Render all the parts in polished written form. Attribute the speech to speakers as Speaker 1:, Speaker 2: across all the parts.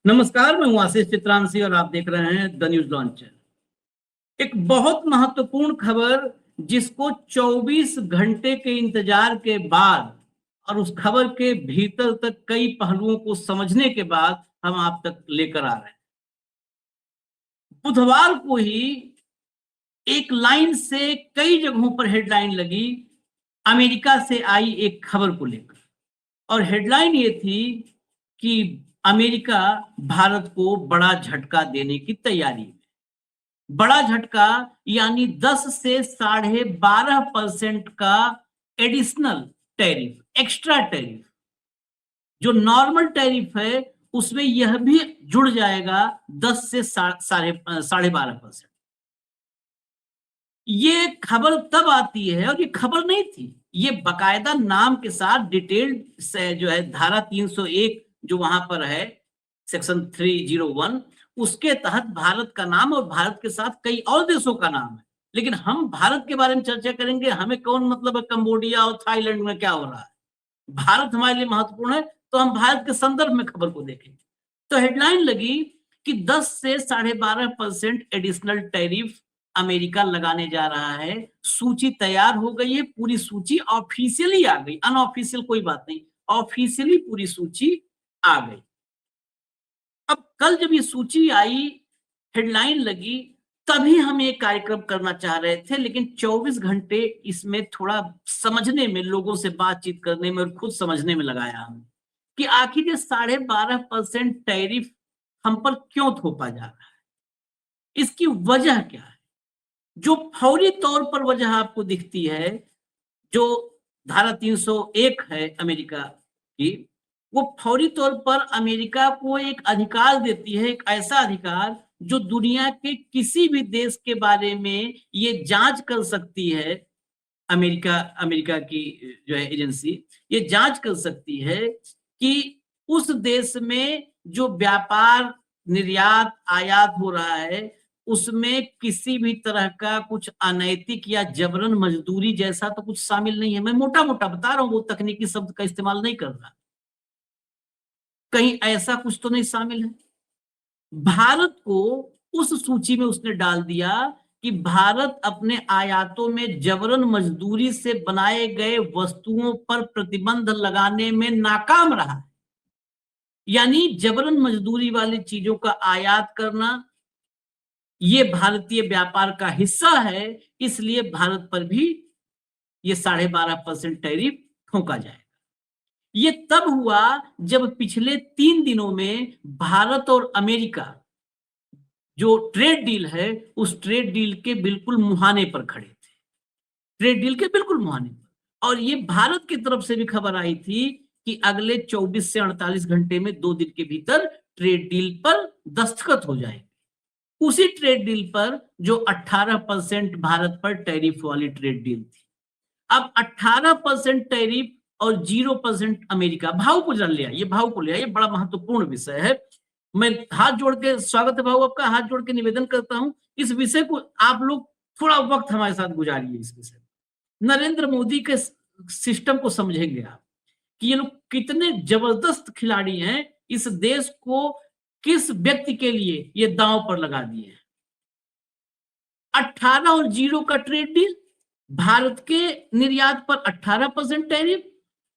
Speaker 1: नमस्कार, मैं हूं आशीष चित्रांशी और आप देख रहे हैं द न्यूज लॉन्चर। एक बहुत महत्वपूर्ण खबर जिसको 24 घंटे के इंतजार के बाद और उस खबर के भीतर तक कई पहलुओं को समझने के बाद हम आप तक लेकर आ रहे हैं। बुधवार को ही एक लाइन से कई जगहों पर हेडलाइन लगी अमेरिका से आई एक खबर को लेकर, और हेडलाइन ये थी कि अमेरिका भारत को बड़ा झटका देने की तैयारी में। बड़ा झटका यानी 10 से 12.5% का एडिशनल टैरिफ, एक्स्ट्रा टैरिफ। जो नॉर्मल टैरिफ है उसमें यह भी जुड़ जाएगा 10 से 12.5%। ये खबर तब आती है, और ये खबर नहीं थी, ये बकायदा नाम के साथ डिटेल्ड से जो है धारा 301 जो वहां पर है, सेक्शन 301, उसके तहत भारत का नाम और भारत के साथ कई और देशों का नाम है। लेकिन हम भारत के बारे में चर्चा करेंगे, हमें कौन मतलब है कंबोडिया और थाईलैंड में क्या हो रहा है। भारत हमारे लिए महत्वपूर्ण है, तो हम भारत के संदर्भ में खबर को देखेंगे। तो हेडलाइन लगी कि 10 से 12.5% एडिशनल टैरिफ अमेरिका लगाने जा रहा है। सूची तैयार हो गई है, पूरी सूची ऑफिशियली आ गई, अनऑफिशियल कोई बात नहीं, ऑफिशियली पूरी सूची आ गई। अब कल जब ये सूची आई, हेडलाइन लगी, तभी हम एक कार्यक्रम करना चाह रहे थे, लेकिन 24 घंटे इसमें थोड़ा समझने में, लोगों से बातचीत करने में और खुद समझने में लगाया हम कि आखिर ये 12.5% टैरिफ हम पर क्यों थोपा जा रहा है, इसकी वजह क्या है। जो फौरी तौर पर वजह आपको दिखती है, जो धारा 301 है अमेरिका की, वो फौरी तौर पर अमेरिका को एक अधिकार देती है, एक ऐसा अधिकार जो दुनिया के किसी भी देश के बारे में ये जांच कर सकती है। अमेरिका अमेरिका की जो है एजेंसी ये जांच कर सकती है कि उस देश में जो व्यापार, निर्यात, आयात हो रहा है, उसमें किसी भी तरह का कुछ अनैतिक या जबरन मजदूरी जैसा तो कुछ शामिल नहीं है। मैं मोटा मोटा बता रहा हूं, वो तकनीकी शब्द का इस्तेमाल नहीं कर रहा। कहीं ऐसा कुछ तो नहीं शामिल है। भारत को उस सूची में उसने डाल दिया कि भारत अपने आयातों में जबरन मजदूरी से बनाए गए वस्तुओं पर प्रतिबंध लगाने में नाकाम रहा है। यानी जबरन मजदूरी वाली चीजों का आयात करना ये भारतीय व्यापार का हिस्सा है, इसलिए भारत पर भी ये 12.5% टैरिफ ठोका जाएगा। ये तब हुआ जब पिछले 3 दिनों में भारत और अमेरिका जो ट्रेड डील है, उस ट्रेड डील के बिल्कुल मुहाने पर खड़े थे। ट्रेड डील के बिल्कुल मुहाने पर। और ये भारत की तरफ से भी खबर आई थी कि अगले 24 से 48 घंटे में, 2 दिन के भीतर ट्रेड डील पर दस्तखत हो जाएंगे। उसी ट्रेड डील पर जो 18% भारत पर टैरिफ वाली ट्रेड डील थी। अब 18% टैरिफ और 0% अमेरिका, भाव को जान लिया, ये भाव को लिया, ये बड़ा महत्वपूर्ण विषय है। मैं हाथ जोड़ के, स्वागत है भाव आपका, हाथ जोड़ के निवेदन करता हूं, इस विषय को आप लोग थोड़ा वक्त हमारे साथ गुजारिए। इस विषय नरेंद्र मोदी के सिस्टम को समझेंगे आप कि ये लोग कितने जबरदस्त खिलाड़ी हैं। इस देश को किस व्यक्ति के लिए ये दांव पर लगा दिए हैं। 18 और 0 का ट्रेड डील, भारत के निर्यात पर 18% टैरिफ,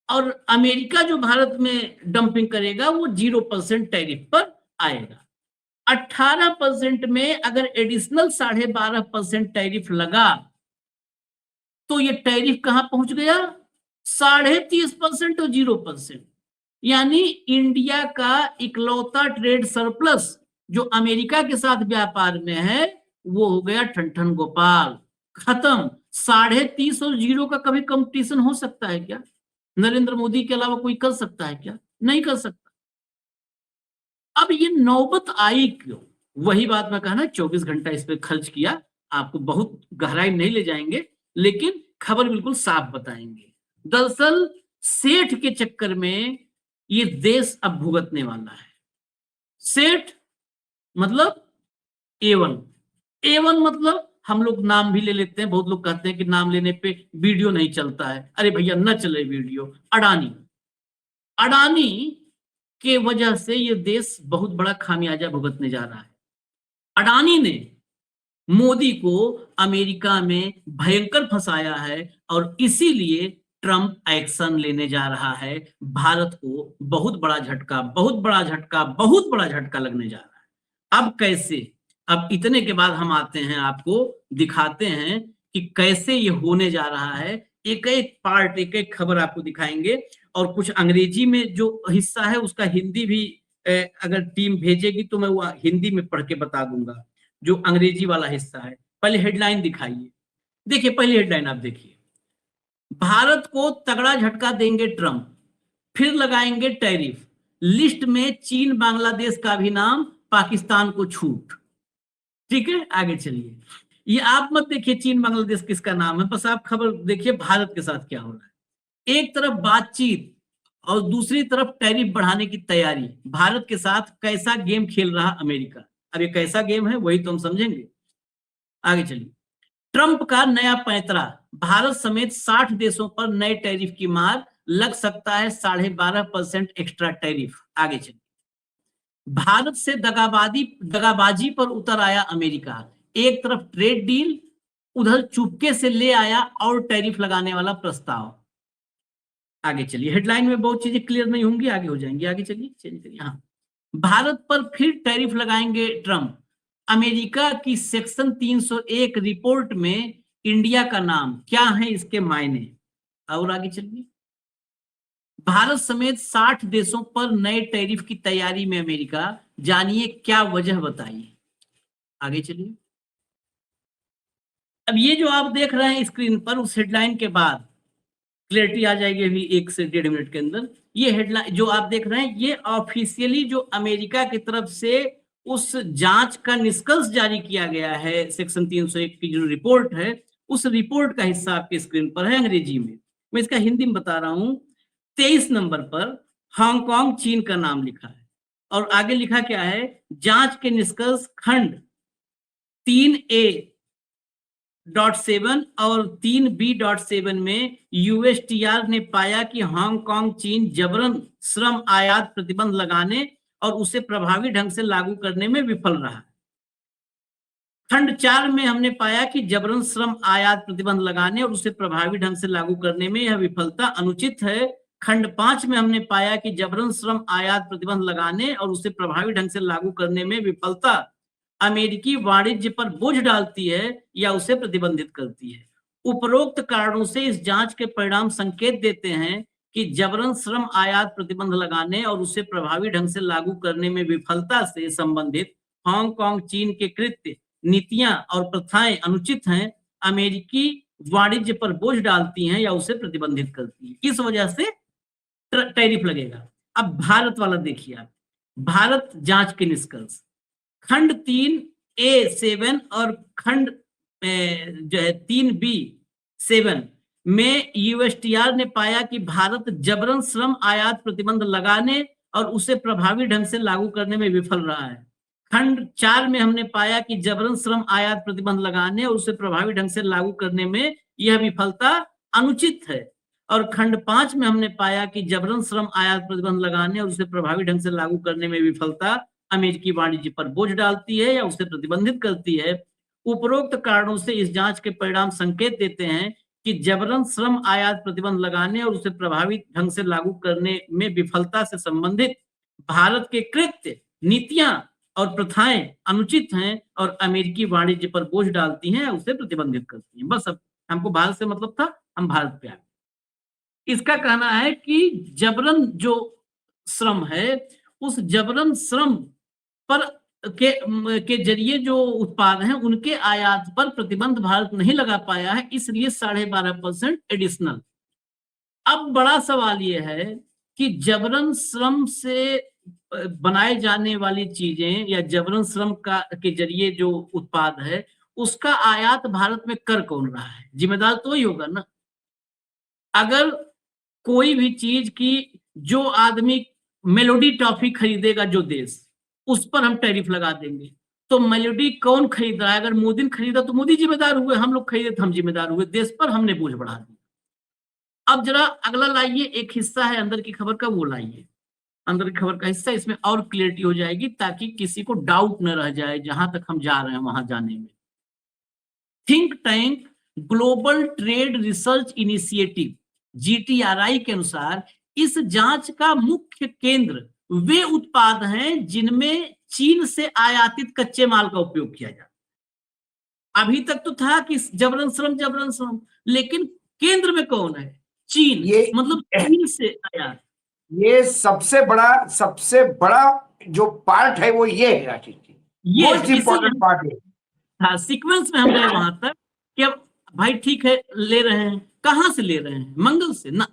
Speaker 1: और अमेरिका जो भारत में डंपिंग करेगा वो 0% टैरिफ पर आएगा। 18% में अगर एडिशनल 12.5% टैरिफ लगा तो ये टैरिफ कहां पहुंच गया? 30.5% और 0%। यानी इंडिया का इकलौता ट्रेड सरप्लस जो अमेरिका के साथ व्यापार में है, वो हो गया ठन गोपाल, खत्म। 30.5 और 0 का कभी कंपटीशन हो सकता है क्या? नरेंद्र मोदी के अलावा कोई कर सकता है क्या? नहीं कर सकता। अब ये नौबत आई क्यों? वही बात मैं कहना, 24 घंटा इस पे खर्च किया, आपको बहुत गहराई नहीं ले जाएंगे, लेकिन खबर बिल्कुल साफ बताएंगे। दरअसल सेठ के चक्कर में ये देश अब भुगतने वाला है। सेठ मतलब A1। A1 मतलब हम लोग नाम भी ले लेते हैं, बहुत लोग कहते हैं कि नाम लेने पे वीडियो नहीं चलता है। अरे भैया न चले वीडियो। अडानी। अडानी के वजह से ये देश बहुत बड़ा खामियाजा भुगतने जा रहा है। अडानी ने मोदी को अमेरिका में भयंकर फंसाया है और इसीलिए ट्रंप एक्शन लेने जा रहा है। भारत को बहुत बड़ा झटका, बहुत बड़ा झटका, बहुत बड़ा झटका लगने जा रहा है। अब कैसे? अब इतने के बाद हम आते हैं, आपको दिखाते हैं कि कैसे ये होने जा रहा है। एक एक पार्ट, एक एक खबर आपको दिखाएंगे और कुछ अंग्रेजी में जो हिस्सा है उसका हिंदी भी अगर टीम भेजेगी तो मैं वो हिंदी में पढ़ के बता दूंगा, जो अंग्रेजी वाला हिस्सा है। पहले हेडलाइन दिखाइए। देखिए पहली हेडलाइन आप देखिए, भारत को तगड़ा झटका देंगे ट्रंप, फिर लगाएंगे टैरिफ, लिस्ट में चीन बांग्लादेश का भी नाम, पाकिस्तान को छूट। ठीक है, आगे चलिए। ये आप मत देखिए चीन बांग्लादेश किसका नाम है, बस आप खबर देखिए भारत के साथ क्या हो रहा है। एक तरफ बातचीत और दूसरी तरफ टैरिफ बढ़ाने की तैयारी। भारत के साथ कैसा गेम खेल रहा अमेरिका। अब ये कैसा गेम है वही तो हम समझेंगे। आगे चलिए। ट्रंप का नया पैंतरा, भारत समेत 60 देशों पर नए टैरिफ की मार, लग सकता है 12.5% एक्स्ट्रा टैरिफ। आगे चलिए। भारत से दगाबाजी पर उतर आया अमेरिका, एक तरफ ट्रेड डील, उधर चुपके से ले आया और टैरिफ लगाने वाला प्रस्ताव। आगे चलिए। हेडलाइन में बहुत चीजें क्लियर नहीं होंगी, आगे हो जाएंगी। आगे चलिए, चलिए। हाँ, भारत पर फिर टैरिफ लगाएंगे ट्रंप, अमेरिका की सेक्शन 301 रिपोर्ट में इंडिया का नाम, क्या है इसके मायने। और आगे चलिए। भारत समेत 60 देशों पर नए टैरिफ की तैयारी में अमेरिका, जानिए क्या वजह बताइए। आगे चलिए। अब ये जो आप देख रहे हैं स्क्रीन पर, उस हेडलाइन के बाद क्लियरिटी आ जाएगी अभी 1 से 1.5 मिनट के अंदर। ये हेडलाइन जो आप देख रहे हैं, ये ऑफिशियली जो अमेरिका की तरफ से उस जांच का निष्कर्ष जारी किया गया है, सेक्शन 301 की जो रिपोर्ट है, उस रिपोर्ट का हिस्सा आपके स्क्रीन पर है अंग्रेजी में। मैं इसका हिंदी में बता रहा हूं। 23 नंबर पर हांगकांग चीन का नाम लिखा है और आगे लिखा क्या है, जांच के निष्कर्ष खंड 3A.7 और 3B.7 में यूएसटीआर ने पाया कि हांगकांग चीन जबरन श्रम आयात प्रतिबंध लगाने और उसे प्रभावी ढंग से लागू करने में विफल रहा। खंड 4 में हमने पाया कि जबरन श्रम आयात प्रतिबंध लगाने और उसे प्रभावी ढंग से लागू करने में यह विफलता अनुचित है। खंड 5 में हमने पाया कि जबरन श्रम आयात प्रतिबंध लगाने और उसे प्रभावी ढंग से लागू करने में विफलता अमेरिकी वाणिज्य पर बोझ डालती है या उसे प्रतिबंधित करती है। उपरोक्त कारणों से इस जांच के परिणाम संकेत देते हैं कि जबरन श्रम आयात प्रतिबंध लगाने और उसे प्रभावी ढंग से लागू करने में विफलता से संबंधित हांगकांग चीन के कृत्य, नीतियां और प्रथाएं अनुचित हैं, अमेरिकी वाणिज्य पर बोझ डालती हैं या उसे प्रतिबंधित करती हैं। इस वजह से टैरिफ लगेगा। अब भारत वाला देखिए आप, भारत जांच के निष्कर्ष खंड 3A.7 और खंड जो है 3B.7 में यूएसटीआर ने पाया कि भारत जबरन श्रम आयात प्रतिबंध लगाने और उसे प्रभावी ढंग से लागू करने में विफल रहा है। खंड 4 में हमने पाया कि जबरन श्रम आयात प्रतिबंध लगाने और उसे प्रभावी ढंग से लागू करने में यह विफलता अनुचित है। और खंड 5 में हमने पाया कि जबरन श्रम आयात प्रतिबंध लगाने और उसे प्रभावी ढंग से लागू करने में विफलता अमेरिकी वाणिज्य पर बोझ डालती है या उसे प्रतिबंधित करती है। उपरोक्त कारणों से इस जांच के परिणाम संकेत देते हैं कि जबरन श्रम आयात प्रतिबंध लगाने और उसे प्रभावी ढंग से लागू करने में विफलता से संबंधित भारत के कृत्य, नीतियां और प्रथाएं अनुचित हैं और अमेरिकी वाणिज्य पर बोझ डालती हैं, उसे प्रतिबंधित करती हैं। बस अब हमको भारत से मतलब था, हम भारत पे आ गए। इसका कहना है कि जबरन जो श्रम है, उस जबरन श्रम पर के जरिए जो उत्पाद हैं उनके आयात पर प्रतिबंध भारत नहीं लगा पाया है, इसलिए 12.5% एडिशनल। अब बड़ा सवाल यह है कि जबरन श्रम से बनाए जाने वाली चीजें या जबरन श्रम के जरिए जो उत्पाद है उसका आयात भारत में कर कौन रहा है? जिम्मेदार तो ही होगा ना। अगर कोई भी चीज की जो आदमी मेलोडी टॉफी खरीदेगा जो देश, उस पर हम टैरिफ लगा देंगे, तो मेलोडी कौन खरीद रहा है? अगर मोदी ने खरीदा तो मोदी जिम्मेदार हुए, हम लोग खरीदे तो हम जिम्मेदार हुए, देश पर हमने बोझ बढ़ा दिया। अब जरा अगला लाइए, एक हिस्सा है अंदर की खबर का, वो लाइए। अंदर की खबर का हिस्सा, इसमें और क्लियरिटी हो जाएगी ताकि किसी को डाउट न रह जाए जहां तक हम जा रहे हैं वहां जाने में। Think tank global trade research initiative GTRI के अनुसार इस जांच का मुख्य केंद्र वे उत्पाद हैं जिनमें चीन से आयातित कच्चे माल का उपयोग किया जाता है। अभी तक तो था कि जबरन श्रम, लेकिन केंद्र में कौन है? चीन।
Speaker 2: ये
Speaker 1: मतलब चीन से आयात।
Speaker 2: ये सबसे बड़ा जो पार्ट है वो ये है राशि जी, मोस्ट इंपॉर्टेंट पार्ट है।
Speaker 1: हाँ, सीक्वेंस में हम गए वहां तक कि अब भाई ठीक है, ले रहे हैं, कहां से ले रहे हैं? मंगल से ना।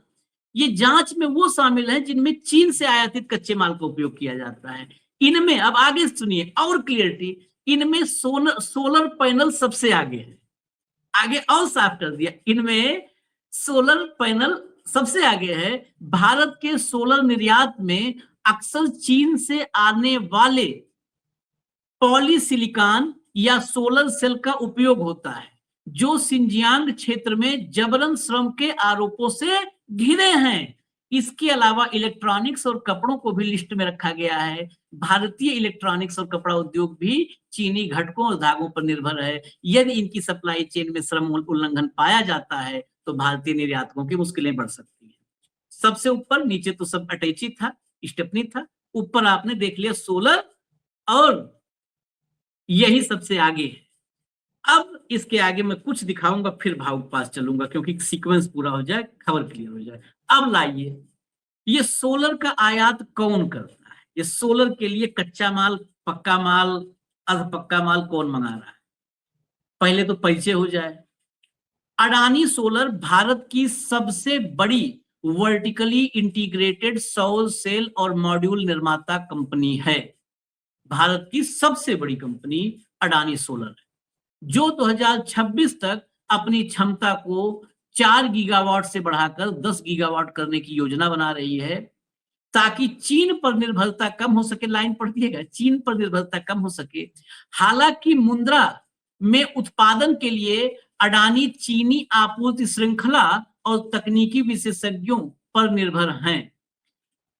Speaker 1: ये जांच में वो शामिल है जिनमें चीन से आयातित कच्चे माल का उपयोग किया जाता है। इनमें, अब आगे सुनिए और क्लियरिटी, इनमें सोलर पैनल सबसे आगे है। आगे और साफ कर दिया, इनमें सोलर पैनल सबसे आगे है। भारत के सोलर निर्यात में अक्सर चीन से आने वाले पॉलीसिलिकॉन या सोलर सेल का उपयोग होता है, जो सिंजियांग क्षेत्र में जबरन श्रम के आरोपों से घिरे हैं। इसके अलावा इलेक्ट्रॉनिक्स और कपड़ों को भी लिस्ट में रखा गया है। भारतीय इलेक्ट्रॉनिक्स और कपड़ा उद्योग भी चीनी घटकों और धागों पर निर्भर है। यदि इनकी सप्लाई चेन में श्रम उल्लंघन पाया जाता है तो भारतीय निर्यातकों की मुश्किलें बढ़ सकती हैं। सबसे ऊपर, नीचे तो सब अटैची था, स्टेपनी था, ऊपर आपने देख लिया सोलर, और यही सबसे आगे है। अब इसके आगे मैं कुछ दिखाऊंगा, फिर भाव के पास चलूंगा, क्योंकि सीक्वेंस पूरा हो जाए, खबर क्लियर हो जाए। अब लाइए, ये सोलर का आयात कौन करता है? ये सोलर के लिए कच्चा माल, पक्का माल, अर्ध पक्का माल कौन मंगा रहा है? पहले तो परिचय हो जाए। अडानी सोलर भारत की सबसे बड़ी वर्टिकली इंटीग्रेटेड सौर सेल और मॉड्यूल निर्माता कंपनी है। भारत की सबसे बड़ी कंपनी अडानी सोलर है, जो 2026 तक अपनी क्षमता को 4 गीगावाट से बढ़ाकर 10 गीगावाट करने की योजना बना रही है, ताकि चीन पर निर्भरता कम हो सके। लाइन पढ़ दिएगा, चीन पर निर्भरता कम हो सके। हालांकि मुंद्रा में उत्पादन के लिए अडानी चीनी आपूर्ति श्रृंखला और तकनीकी विशेषज्ञों पर निर्भर हैं।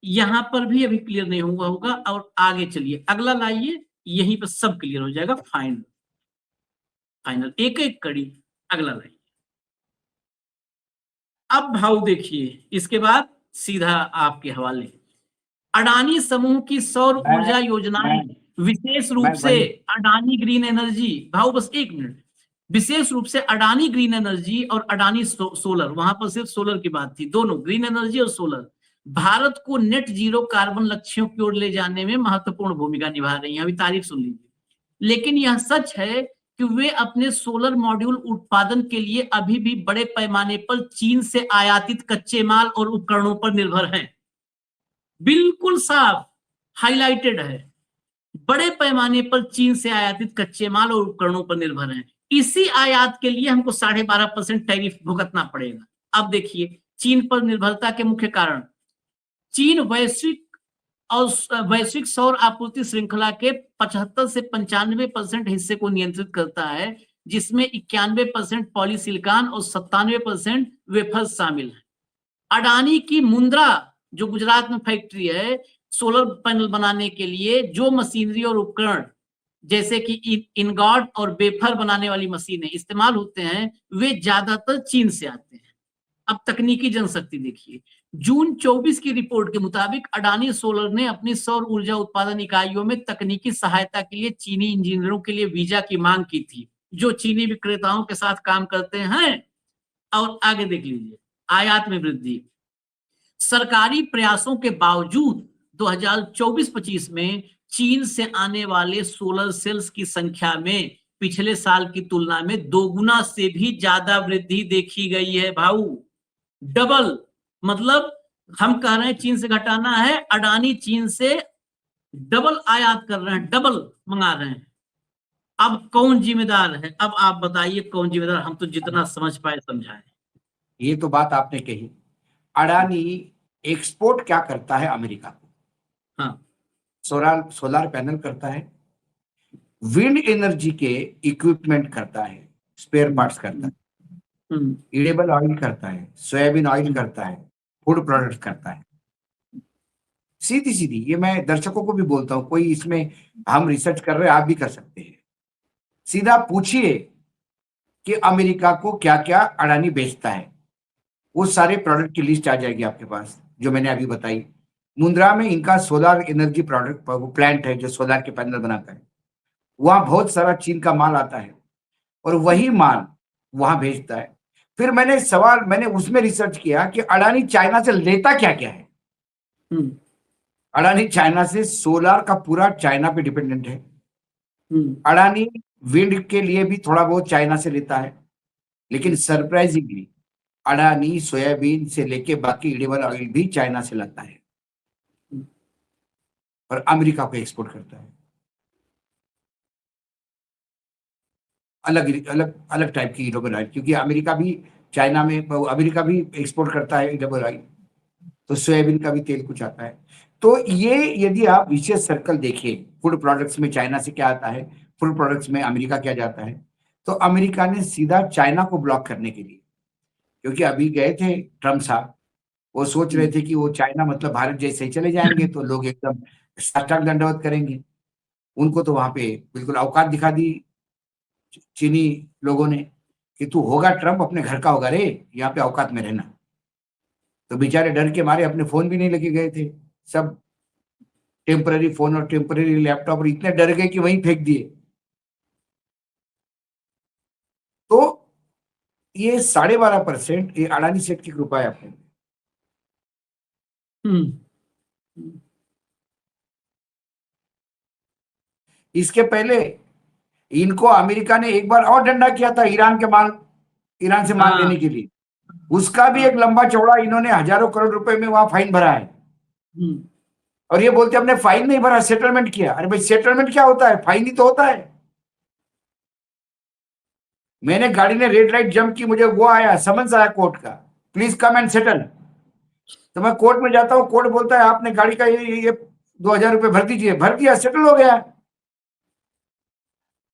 Speaker 1: यहां पर भी अभी क्लियर नहीं हुआ होगा, और आगे चलिए, अगला लाइए, यहीं पर सब क्लियर हो जाएगा। फाइनल एक एक कड़ी, अगला लाइए। अब भाव देखिए, इसके बाद सीधा आपके हवाले। अडानी समूह की सौर ऊर्जा योजनाएं, विशेष रूप से अडानी ग्रीन एनर्जी, भाव बस एक मिनट, विशेष रूप से अडानी ग्रीन एनर्जी और अडानी सोलर, वहां पर सिर्फ सोलर की बात थी, दोनों ग्रीन एनर्जी और सोलर भारत को नेट जीरो कार्बन लक्ष्यों की ओर ले जाने में महत्वपूर्ण भूमिका निभा रही हैं। अभी तारीफ सुन लीजिए। लेकिन यह सच है कि वे अपने सोलर मॉड्यूल उत्पादन के लिए अभी भी बड़े पैमाने पर चीन से आयातित कच्चे माल और उपकरणों पर निर्भर हैं। बिल्कुल साफ हाईलाइटेड है, बड़े पैमाने पर चीन से आयातित कच्चे माल और उपकरणों पर निर्भर हैं। इसी आयात के लिए हमको 12.5% टैरिफ भुगतना पड़ेगा। अब देखिए, चीन पर निर्भरता के मुख्य कारण, चीन वैश्विक सौर आपूर्ति श्रृंखला के 75 से 95% हिस्से को नियंत्रित करता है, जिसमें 91% पॉलीसिलिकॉन और 97% वेफर्स शामिल है। अडानी की मुंद्रा, जो गुजरात में फैक्ट्री है, सोलर पैनल बनाने के लिए जो मशीनरी और उपकरण जैसे कि इनगॉट और वेफर बनाने वाली मशीनें इस्तेमाल होते हैं, वे ज्यादातर चीन से आते हैं। अब तकनीकी जनशक्ति देखिए, जून 24 की रिपोर्ट के मुताबिक अडानी सोलर ने अपनी सौर ऊर्जा उत्पादन इकाइयों में तकनीकी सहायता के लिए चीनी इंजीनियरों के लिए वीजा की मांग की थी, जो चीनी विक्रेताओं के साथ काम करते हैं। और आगे देख लीजिए, आयात में वृद्धि। सरकारी प्रयासों के बावजूद 2024-25 में चीन से आने वाले सोलर सेल्स की संख्या में पिछले साल की तुलना में 2 गुना से भी ज्यादा वृद्धि देखी गई है। भाऊ, डबल, मतलब हम कह रहे हैं चीन से घटाना है, अडानी चीन से डबल आयात कर रहे हैं, डबल मंगा रहे हैं। अब कौन जिम्मेदार है? अब आप बताइए कौन जिम्मेदार? हम तो जितना समझ पाए समझाए।
Speaker 2: ये तो बात आपने कही। अडानी एक्सपोर्ट क्या करता है अमेरिका को?
Speaker 1: हाँ,
Speaker 2: सोलर पैनल करता है, विंड एनर्जी के इक्विपमेंट करता है, स्पेयर पार्ट्स करता है, इडेबल ऑयल करता है, सोयाबीन ऑयल करता है, फूड प्रोडक्ट्स करता है, सीधी सीधी, ये मैं दर्शकों को भी बोलता हूं, कोई इसमें हम रिसर्च कर रहे हैं, आप भी कर सकते हैं। सीधा पूछिए कि अमेरिका को क्या क्या अडानी बेचता है, वो सारे प्रोडक्ट की लिस्ट आ जाएगी आपके पास जो मैंने अभी बताई। मुंद्रा में इनका सोलर एनर्जी प्रोडक्ट प्लांट है जो सोलर के पैनल बनाता है, वहां बहुत सारा चीन का माल आता है और वही माल वहां भेजता है। फिर मैंने उसमें रिसर्च किया कि अडानी चाइना से लेता क्या क्या है।
Speaker 1: हम्म,
Speaker 2: अडानी चाइना से सोलर का पूरा चाइना पे डिपेंडेंट है।
Speaker 1: हम्म,
Speaker 2: अडानी विंड के लिए भी थोड़ा बहुत चाइना से लेता है, लेकिन सरप्राइजिंगली अडानी सोयाबीन से लेके बाकी एडिबल ऑयल भी चाइना से लाता है और अमेरिका को एक्सपोर्ट करता है। अलग अलग अलग टाइप की एडिबल ऑयल, क्योंकि अमेरिका भी एक्सपोर्ट करता है एडिबल ऑयल, तो सोयाबीन का भी तेल कुछ आता है। तो ये यदि आप विशेष सर्कल देखिए, फूड प्रोडक्ट्स में चाइना से क्या आता है, फूड प्रोडक्ट्स में अमेरिका क्या जाता है, तो अमेरिका ने सीधा चाइना को ब्लॉक करने के लिए, क्योंकि अभी गए थे ट्रम्प साहब, वो सोच रहे थे कि वो चाइना मतलब भारत जैसे ही चले जाएंगे तो लोग एकदम साष्टांग दंडवत करेंगे। उनको तो वहां पे बिल्कुल औकात दिखा दी चीनी लोगों ने कि तू होगा ट्रम्प, अपने घर का होगा रे, यहाँ पे औकात में रहना। तो बेचारे डर के मारे अपने फोन भी नहीं लेके गए थे, सब टेम्पररी फोन और टेम्पररी लैपटॉप और इतने डर गए कि वहीं फेंक दिए। तो ये 12.5% ये अडानी सेठ की कृपा है अपने।
Speaker 1: हम्म,
Speaker 2: इसके पहले इनको अमेरिका ने एक बार और डंडा किया था ईरान से माल
Speaker 1: हाँ,
Speaker 2: लेने के लिए, उसका भी
Speaker 1: हाँ,
Speaker 2: एक लंबा चौड़ा इन्होंने हजारों करोड़ रुपए में वहां फाइन भरा है।
Speaker 1: हम्म,
Speaker 2: और ये बोलते हमने फाइन नहीं भरा, सेटलमेंट किया। अरे भाई सेटलमेंट क्या होता है, फाइन ही तो होता है। मैंने गाड़ी ने रेड लाइट जंप की, मुझे वो आया समन्स आया कोर्ट का, प्लीज कम एंड सेटल। तो मैं कोर्ट में जाता हूँ, कोर्ट बोलता है आपने गाड़ी का ये 2,000 रुपये भर दीजिए, भर दिया, सेटल हो गया।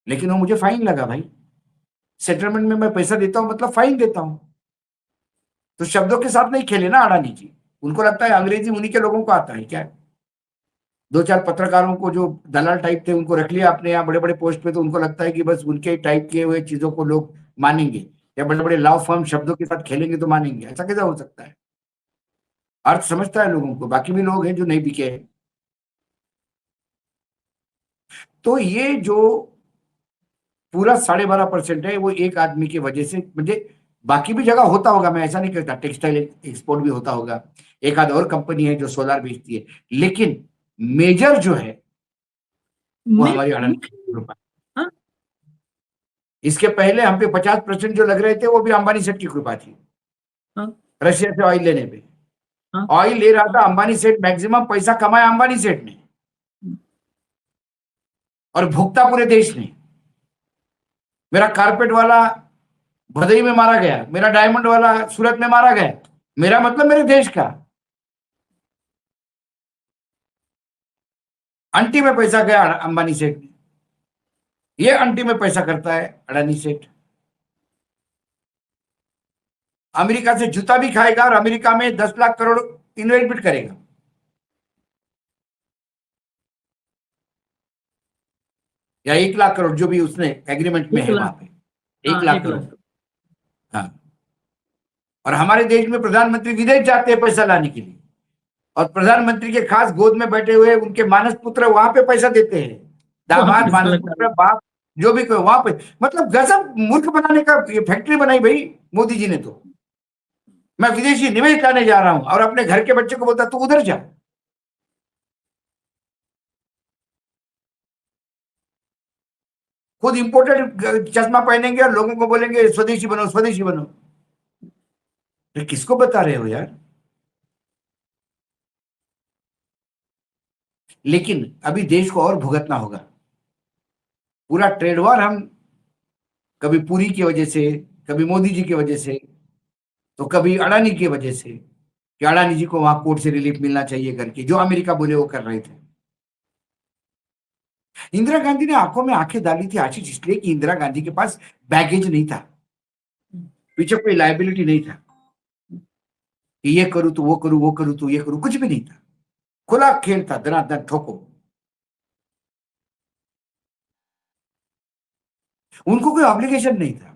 Speaker 2: लेकिन वो मुझे फाइन लगा भाई, सेटलमेंट में मैं पैसा देता हूं मतलब फाइन देता हूं। तो शब्दों के साथ नहीं खेले ना अडानी जी, उनको लगता है अंग्रेजी उन्हीं के लोगों को आता है क्या। दो चार पत्रकारों को जो दलाल टाइप थे उनको रख लिया अपने यहाँ बड़े बड़े पोस्ट पे, तो उनको लगता है कि बस उनके टाइप किए हुए चीजों को लोग मानेंगे, या बड़े बड़े लॉ फर्म शब्दों के साथ खेलेंगे तो मानेंगे। ऐसा कैसा हो सकता है। अर्थ समझता है लोगों को, बाकी भी लोग हैं जो नहीं बिके हैं। तो ये जो पूरा 12.5% है वो एक आदमी की वजह से, मुझे बाकी भी जगह होता होगा, मैं ऐसा नहीं कहता, टेक्सटाइल एक्सपोर्ट भी होता होगा, एक आध और कंपनी है जो सोलार बेचती है, लेकिन मेजर जो है वो
Speaker 1: मैं
Speaker 2: हमारी अडानी
Speaker 1: मैं-
Speaker 2: ग्रुप है।
Speaker 1: हाँ,
Speaker 2: इसके पहले हम पे 50% जो लग रहे थे वो भी अंबानी सेठ की कृपा थी,
Speaker 1: हाँ,
Speaker 2: रशिया से ऑयल लेने पे।
Speaker 1: हाँ,
Speaker 2: ऑयल ले रहा था अंबानी सेठ, मैक्सिमम पैसा कमाया अंबानी सेठ ने और भुगता पूरे देश ने। मेरा कारपेट वाला भदई में मारा गया, मेरा डायमंड वाला सूरत में मारा गया, मेरा मतलब मेरे देश का। अंटी में पैसा गया अंबानी सेठ ने, ये अंटी में पैसा करता है अडानी सेठ। अमेरिका से जूता भी खाएगा और अमेरिका में 10 लाख करोड़ इन्वेस्टमेंट करेगा। या 1 लाख करोड़ जो भी उसने एग्रीमेंट में
Speaker 1: एक
Speaker 2: है वहां
Speaker 1: लाख
Speaker 2: पे, एक
Speaker 1: हाँ,
Speaker 2: लाख
Speaker 1: एक
Speaker 2: करोड़
Speaker 1: लाख
Speaker 2: हाँ। और हमारे देश में प्रधानमंत्री विदेश जाते हैं पैसा लाने के लिए, और प्रधानमंत्री के खास गोद में बैठे हुए उनके मानस पुत्र वहां पे पैसा देते हैं,
Speaker 1: वहाँ
Speaker 2: दामाद
Speaker 1: पैसा
Speaker 2: मानस
Speaker 1: लगा
Speaker 2: पुत्र बाप जो भी कोई वहां पे। मतलब गजब मूर्ख बनाने का ये फैक्ट्री बनाई भाई मोदी जी ने। तो मैं विदेशी निवेश लाने जा रहा हूं और अपने घर के बच्चे को बोलता तू उधर जा। खुद इंपोर्टेड चश्मा पहनेंगे और लोगों को बोलेंगे स्वदेशी बनो स्वदेशी बनो। ये किसको बता रहे हो यार। लेकिन अभी देश को और भुगतना होगा। पूरा ट्रेड वॉर हम कभी पुरी की वजह से, कभी मोदी जी की वजह से, तो कभी अडानी की वजह से, कि अडानी जी को वहां कोर्ट से रिलीफ मिलना चाहिए करके जो अमेरिका बोले वो कर रहे थे। इंदिरा गांधी ने आंखों में आंखें डाली थी आशीष, इसलिए कि इंदिरा गांधी के पास बैगेज नहीं था, पीछे कोई लाइबिलिटी नहीं था कि ये करूं तो वो करूं, वो करूं तो ये करूं, कुछ भी नहीं था। खुला खेल था, धनाधन ठोको। उनको कोई ऑब्लिगेशन नहीं था।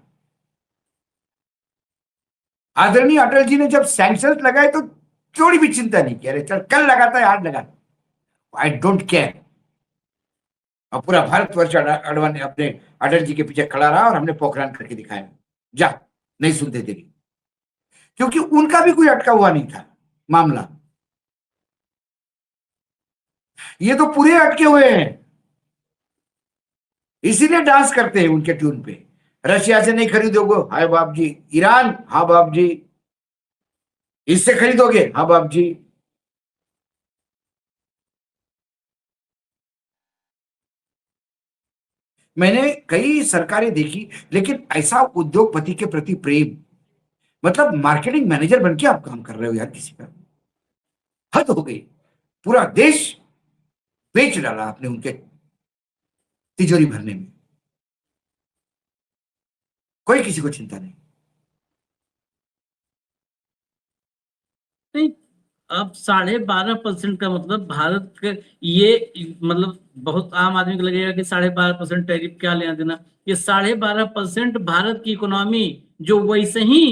Speaker 2: आदरणीय अटल जी ने जब सैंक्शन लगाए तो थोड़ी भी चिंता नहीं की, अरे चल कल लगाता है, आज लगा, आई डोंट केयर। और पूरा भारतवर्ष अडवाणी अपने अटल जी के पीछे खड़ा रहा और हमने पोखरान करके दिखाया। जा, नहीं सुनते तेरी, क्योंकि उनका भी कोई अटका हुआ नहीं था मामला। ये तो पूरे अटके हुए हैं, इसीलिए डांस करते हैं उनके ट्यून पे। रशिया से नहीं खरीदोगे, हाय बाप जी। ईरान, हाँ बाप जी। इससे खरीदोगे, हाँ बाप जी। मैंने कई सरकारें देखी, लेकिन ऐसा उद्योगपति के प्रति प्रेम, मतलब मार्केटिंग मैनेजर बन के आप काम कर रहे हो यार किसी का, हद हो गई। पूरा देश बेच डाला आपने उनके तिजोरी भरने में, कोई किसी को चिंता नहीं।
Speaker 1: नहीं, अब 12.5% का मतलब भारत के, ये मतलब बहुत आम आदमी को लगेगा कि 12.5% टैरिफ क्या लेना देना। ये 12.5% भारत की इकोनॉमी जो वैसे ही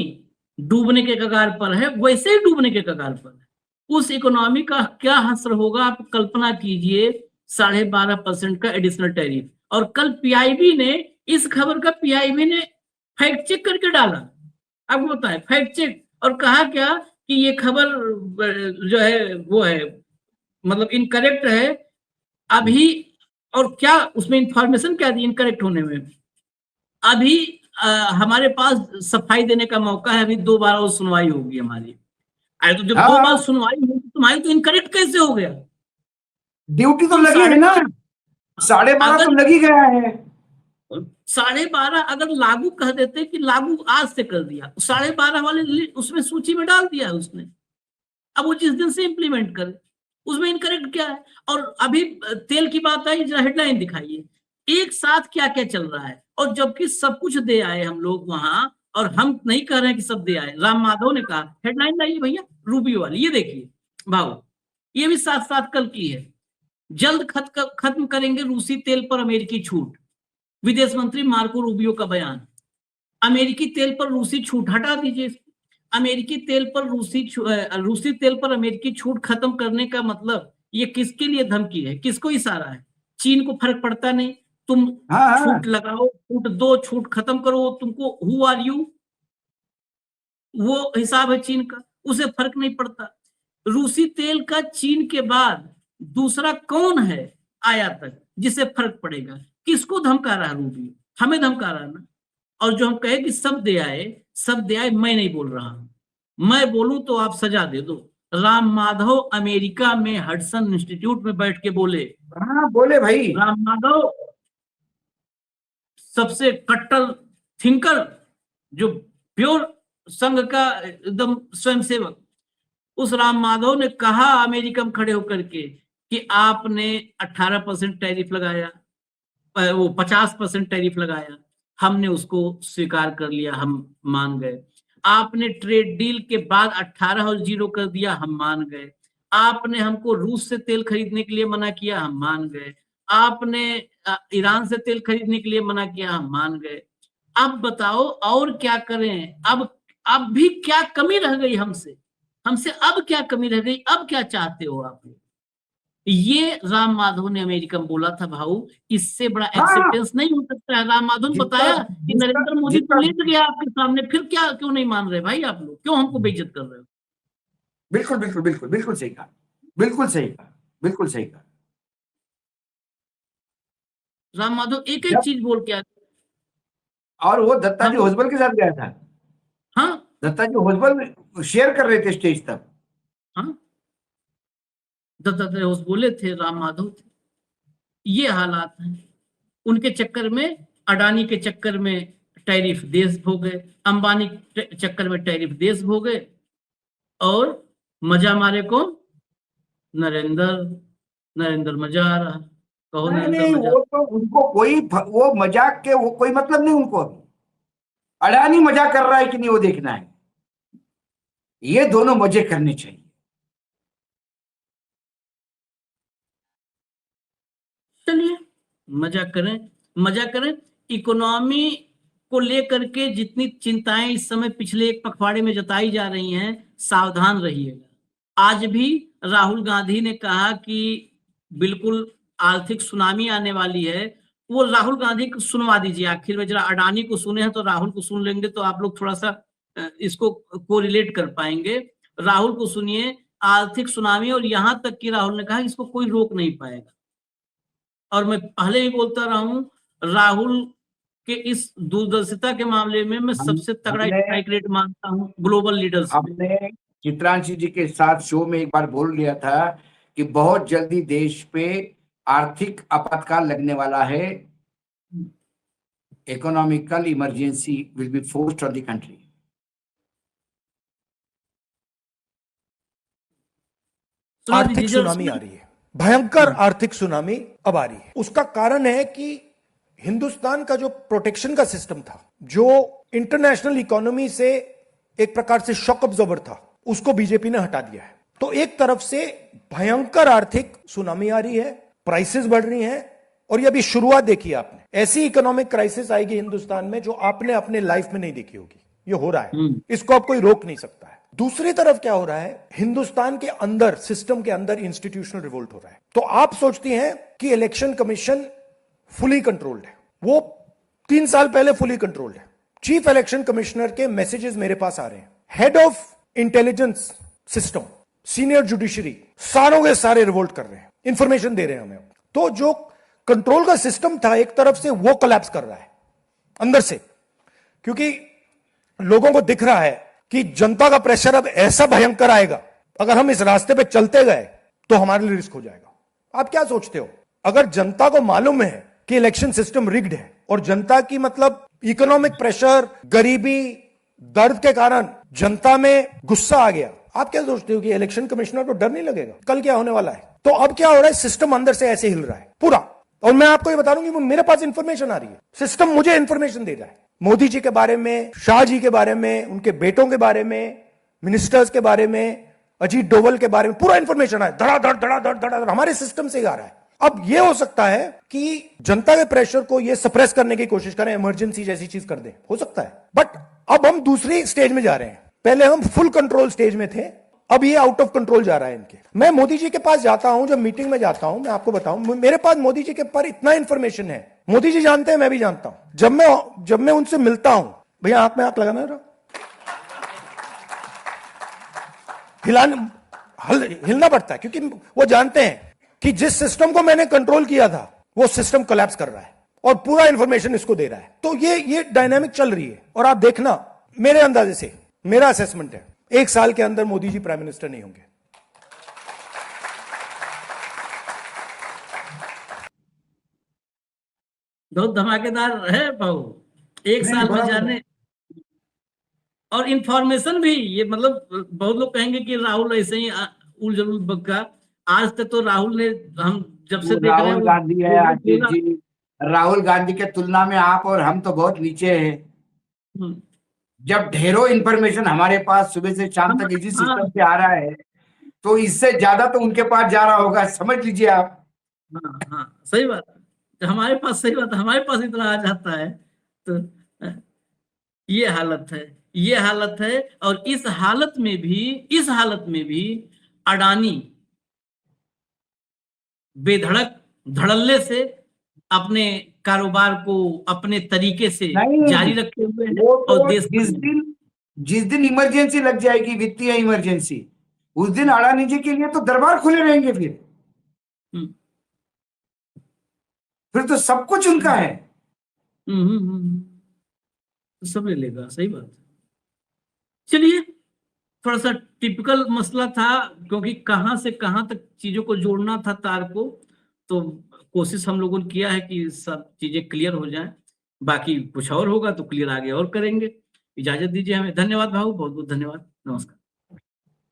Speaker 1: डूबने के कगार पर है, वैसे ही डूबने के कगार पर है, उस इकोनॉमी का क्या हश्र होगा आप कल्पना कीजिए। 12.5% का एडिशनल टैरिफ। और कल पीआईबी ने इस खबर का पीआईबी ने फैक्ट चेक करके डाला। आपको पता है, फैक्ट चेक, और कहा क्या कि ये खबर जो है वो है, मतलब इनकरेक्ट है अभी। और क्या उसमें इंफॉर्मेशन क्या दी इनकरेक्ट होने में? अभी हमारे पास सफाई देने का मौका है, अभी 2 बार और सुनवाई होगी हमारी। अरे तो जब 2 बार
Speaker 2: हाँ,
Speaker 1: सुनवाई होगी तुम्हारी, तो इनकरेक्ट कैसे हो गया?
Speaker 2: ड्यूटी तो
Speaker 1: तुम
Speaker 2: लगी है
Speaker 1: साढ़े
Speaker 2: ना, 12.5 तो
Speaker 1: अगर
Speaker 2: लगी गया है।
Speaker 1: 12.5 अगर लागू कह देते कि लागू आज से कर दिया, 12.5 वाले उसमें सूची में डाल दिया है उसने। अब वो जिस दिन से इंप्लीमेंट करे, उसमें इनकरेक्ट क्या है? और अभी तेल की बात आई, जरा हेडलाइन दिखाइए एक साथ क्या क्या चल रहा है। और जबकि सब कुछ दे आए हम लोग वहां, और हम नहीं कह रहे हैं कि सब दे आए। राम माधव ने कहा, हेडलाइन लाइए भैया रूबियो वाली, ये देखिए भाव, ये भी साथ साथ कल की है। जल्द खत्म करेंगे रूसी तेल पर अमेरिकी छूट, विदेश मंत्री मार्को रूबियो का बयान। अमेरिकी तेल पर रूसी छूट हटा दीजिए। अमेरिकी तेल पर रूसी तेल पर अमेरिकी छूट खत्म करने का मतलब ये किसके लिए धमकी है, किसको इशारा है? चीन को फर्क पड़ता नहीं, तुम
Speaker 2: हाँ
Speaker 1: छूट
Speaker 2: हाँ।
Speaker 1: लगाओ, छूट दो, छूट खत्म करो, तुमको हु आर यू, वो हिसाब है चीन का, उसे फर्क नहीं पड़ता। रूसी तेल का चीन के बाद दूसरा कौन है आयातक जिसे फर्क पड़ेगा? किसको धमका रहा है रूबी? हमें धमका रहा है ना। और जो हम कहे कि सब दे आए, सब दे आए, मैं नहीं बोल रहा हूं। मैं बोलूं तो आप सजा दे दो। राम माधव अमेरिका में हडसन इंस्टीट्यूट में बैठ के बोले।
Speaker 2: हाँ बोले भाई।
Speaker 1: राम माधव सबसे कट्टर थिंकर, जो प्योर संघ का एकदम स्वयंसेवक, उस राम माधव ने कहा अमेरिका में खड़े होकर के कि आपने 18% टैरिफ लगाया, वो 50% टैरिफ लगाया, हमने उसको स्वीकार कर लिया, हम मान गए। आपने ट्रेड डील के बाद 18 और 0 कर दिया, हम मान गए। आपने हमको रूस से तेल खरीदने के लिए मना किया, हम मान गए। आपने ईरान से तेल खरीदने के लिए मना किया, हम मान गए। अब बताओ और क्या करें? अब भी क्या कमी रह गई हमसे? हमसे अब क्या कमी रह गई? अब क्या चाहते हो आप? ये राम माधव ने अमेरिका में बोला था भाऊ। इससे बड़ा
Speaker 2: हाँ,
Speaker 1: एक्सेप्टेंस नहीं हो सकता है। राम माधव ने
Speaker 2: जितना
Speaker 1: बताया कि
Speaker 2: जितना
Speaker 1: नरेंद्र मोदी तो
Speaker 2: जितना
Speaker 1: लेट गया आपके सामने, फिर क्या क्यों नहीं मान रहे भाई? आप लोग क्यों हमको बेइज्जत कर रहे हो?
Speaker 2: बिल्कुल बिल्कुल बिल्कुल बिल्कुल सही कहा, बिल्कुल सही कहा, बिल्कुल सही कहा।
Speaker 1: राम माधव एक एक
Speaker 2: जब,
Speaker 1: चीज बोल के आए।
Speaker 2: और वो दत्ता जी
Speaker 1: हम
Speaker 2: होसबल के साथ गया था।
Speaker 1: हाँ
Speaker 2: दत्ता जी होसबल शेयर कर रहे थे स्टेज तक।
Speaker 1: हाँ, दत्तात्रेय होस बोले थे, राम माधव थे। ये हालात हैं। उनके चक्कर में, अडानी के चक्कर में टैरिफ देश भोग गए, अंबानी के चक्कर में टैरिफ देश भोग गए, और मजा मारे कौन? नरेंद्र। नरेंद्र मजा आ रहा, कहो
Speaker 2: नहीं
Speaker 1: नरेंद्र
Speaker 2: नहीं,
Speaker 1: मजा।
Speaker 2: वो तो उनको कोई वो मजाक के वो कोई मतलब नहीं उनको अभी। अडानी मजाक कर रहा है कि नहीं वो देखना है। ये दोनों मजे करने चाहिए।
Speaker 1: चलिए मजा करें। इकोनॉमी को लेकर के जितनी चिंताएं इस समय पिछले एक पखवाड़े में जताई जा रही हैं, सावधान रहिएगा। आज भी राहुल गांधी ने कहा कि बिल्कुल आर्थिक सुनामी आने वाली है। वो राहुल गांधी को सुनवा दीजिए, आखिर में जरा अडानी को सुने हैं तो राहुल को सुन लेंगे तो आप लोग थोड़ा सा इसको कोरिलेट कर पाएंगे। राहुल को सुनिए, आर्थिक सुनामी, और यहां तक कि राहुल ने कहा इसको कोई रोक नहीं पाएगा। और मैं पहले ही बोलता रहा हूं, राहुल के इस दूरदर्शिता के मामले में मैं सबसे तगड़ा स्ट्राइक रेट मानता हूं ग्लोबल लीडर्स में।
Speaker 2: हमने चित्रांशी जी के साथ शो में एक बार बोल लिया था कि बहुत जल्दी देश पे आर्थिक आपातकाल लगने वाला है। Economical emergency will be forced on the country.
Speaker 3: आर्थिक सुनामी आ रही है, भयंकर आर्थिक सुनामी अब आ रही है। उसका कारण है कि हिंदुस्तान का जो प्रोटेक्शन का सिस्टम था, जो इंटरनेशनल इकोनॉमी से एक प्रकार से शॉक अब्जॉर्बर था, उसको बीजेपी ने हटा दिया है। तो एक तरफ से भयंकर आर्थिक सुनामी आ रही है, प्राइसेस बढ़ रही हैं, और ये अभी शुरुआत देखी आपने। ऐसी इकोनॉमिक क्राइसिस आएगी हिंदुस्तान में जो आपने अपने लाइफ में नहीं देखी होगी। ये हो रहा है, इसको अब कोई रोक नहीं सकता है। दूसरी तरफ क्या हो रहा है, हिंदुस्तान के अंदर, सिस्टम के अंदर इंस्टीट्यूशनल रिवोल्ट हो रहा है। तो आप सोचती हैं कि इलेक्शन कमीशन फुली कंट्रोल्ड है। वो 3 साल पहले फुली कंट्रोल्ड है। चीफ इलेक्शन कमिश्नर के मैसेजेस मेरे पास आ रहे हैं। Head of intelligence system, senior judiciary, सारों के सारे रिवोल्ट कर रहे हैं, इंफॉर्मेशन दे रहे हैं हमें। तो जो कंट्रोल का सिस्टम था एक तरफ से, वो कोलैप्स कर रहा है अंदर से, क्योंकि लोगों को दिख रहा है कि जनता का प्रेशर अब ऐसा भयंकर आएगा, अगर हम इस रास्ते पे चलते गए तो हमारे लिए रिस्क हो जाएगा। आप क्या सोचते हो, अगर जनता को मालूम है कि इलेक्शन सिस्टम रिग्ड है, और जनता की मतलब इकोनॉमिक प्रेशर, गरीबी, दर्द के कारण जनता में गुस्सा आ गया, आप क्या सोचते हो कि इलेक्शन कमिश्नर को डर नहीं लगेगा कल क्या होने वाला है? तो अब क्या हो रहा है, सिस्टम अंदर से ऐसे हिल रहा है पूरा। और मैं आपको ये बता दूं कि मेरे पास इंफॉर्मेशन आ रही है, सिस्टम मुझे इंफॉर्मेशन दे रहा है, मोदी जी के बारे में, शाह जी के बारे में, उनके बेटों के बारे में, मिनिस्टर्स के बारे में, अजीत डोवल के बारे में पूरा इंफॉर्मेशन है, धड़ाधड़ हमारे सिस्टम से आ रहा है। अब यह हो सकता है कि जनता के प्रेशर को ये सप्रेस करने की कोशिश करें, इमरजेंसी जैसी चीज कर दें, हो सकता है। बट अब हम दूसरी स्टेज में जा रहे हैं। पहले हम फुल कंट्रोल स्टेज में थे, अब ये आउट ऑफ कंट्रोल जा रहा है इनके। मैं मोदी जी के पास जाता हूं, जब मीटिंग में जाता हूं, मैं आपको बताऊं, मेरे पास मोदी जी के पर इतना इंफॉर्मेशन है, मोदी जी जानते हैं, मैं भी जानता हूं। जब मैं उनसे मिलता हूं, भैया आंख में आंख लगाना जरा, हिलना पड़ता है, क्योंकि वो जानते हैं कि जिस सिस्टम को मैंने कंट्रोल किया था वो सिस्टम कोलैप्स कर रहा है, और पूरा इंफॉर्मेशन इसको दे रहा है। तो ये डायनामिक चल रही है। और आप देखना, मेरे अंदाजे से, मेरा असेसमेंट है, 1 साल के अंदर मोदी जी प्राइम मिनिस्टर नहीं होंगे।
Speaker 1: बहुत धमाकेदार है भाऊ, 1 साल में जाने। और इंफॉर्मेशन भी, ये मतलब बहुत लोग कहेंगे कि राहुल ऐसे ही उल बक्का, आज तक तो राहुल ने, हम जब से देख रहे हैं,
Speaker 2: राहुल गांधी है आशीष जी, राहुल गांधी के तुलना में आप और हम तो बहुत नीचे हैं। जब ढेरों इंफॉर्मेशन हमारे पास सुबह से शाम तक इसी सिस्टम से आ रहा है, तो इससे ज्यादा तो उनके पास जा रहा होगा, समझ लीजिए आप।
Speaker 1: हाँ, सही बात। हमारे पास, सही बात, हमारे पास इतना आ जाता है, तो ये हालत है। और इस हालत में भी अडानी बेधड़क धड़ल्ले से अपने कारोबार को अपने तरीके से जारी रखे हुए हैं। और देश
Speaker 2: जिस दिन इमरजेंसी लग जाएगी, वित्तीय इमरजेंसी, उस दिन अडानी जी के लिए तो दरबार खुले रहेंगे। फिर तो सब कुछ उनका है।
Speaker 1: सब ले लेगा, सही बात। चलिए, थोड़ा सा टिपिकल मसला था, क्योंकि कहां से कहां तक चीजों को जोड़ना था तार को, तो कोशिश हम लोगों ने किया है कि सब चीजें क्लियर हो जाएं। बाकी कुछ और होगा तो क्लियर आगे और करेंगे। इजाजत दीजिए हमें। धन्यवाद भाऊ, बहुत बहुत धन्यवाद, नमस्कार।